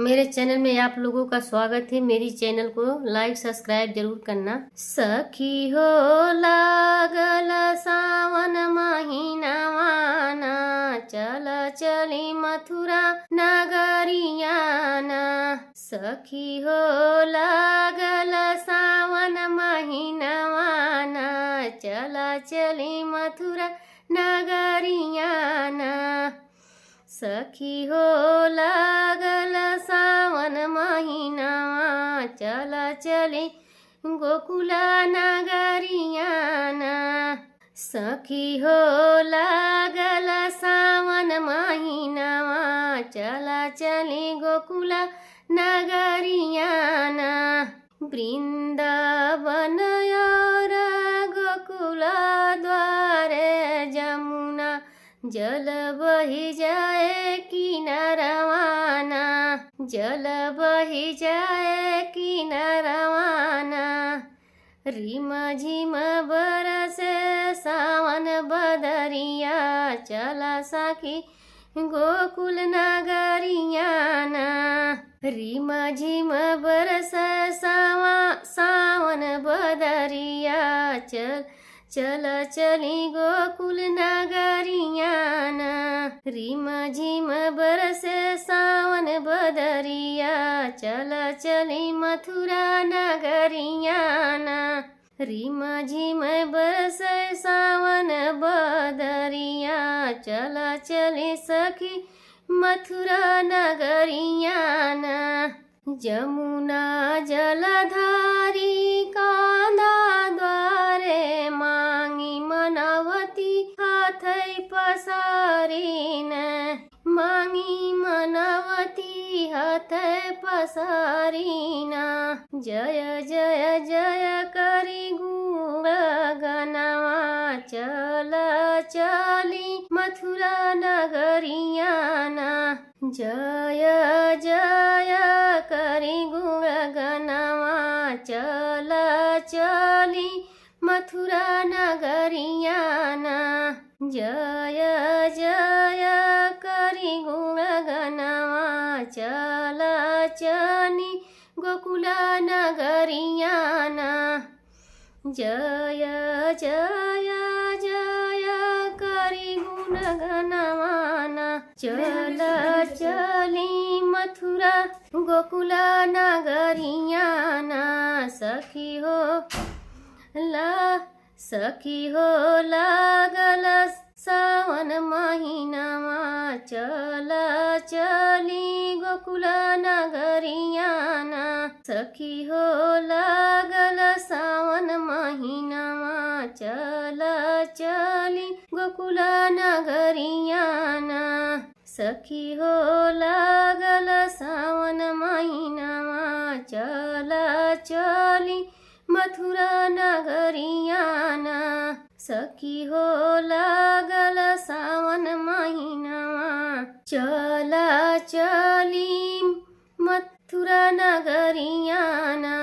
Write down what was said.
मेरे चैनल में आप लोगों का स्वागत है। मेरी चैनल को लाइक सब्सक्राइब जरूर करना। सखी हो लागल सावन महीनावाना, चल चली मथुरा नगरियाना। सखी हो लागल सावन महीनावाना, चल चली मथुरा नगरियाना। सखी हो लागल सावन महीनावा, चल चली गोकुला नगरियाना। सखी हो लागल सावन महीनावा, चल चली गोकुला नगरियाना। वृंदावन और गोकुल द्वारे जमुना, जल बही जाए किनारवाना, जल बही जाए किनारवाना। रिम झिम बरसे सावन बदरिया, चला सखी गोकुल नगरियाना। रिम झिम बरसे सावन बदरिया, चल चली गोकुल नगरियाना। रिम झिम बरसे सावन बदरिया, चल चली मथुरा नगरियाना। रिम झिम बरसे सावन बदरिया, चल चली सखी मथुरा नगरियाना। जमुना जलधारी कांदा द्वारे, मांगी मनवती हाथै पसारीन, मांगी मनवती हाथै पसारीना। जय जय जय करी गुणगनवा, चल चली मथुरा नगरियाना। जय जय करी गुणगनवा, चल चली मथुरा नगरियाना। जय जय करी गुणगनवा, चल चली गोकुला नगरियाना। जय जय जय करी गुणगनवाना, चल चली मथुरा गोकुला नगरियाना। सखी हो लागल सावन महीनावा, चल चली गोकुला नगरियाना। सखी हो लागल सावन महीनावा, चल चली गोकुला नगरियाना। सखी हो लागल सावन महीनावा, चल चली मथुरा नगरियाना। सखी हो लागल सावन महीनावा, चल चली मथुरा नगरियाना।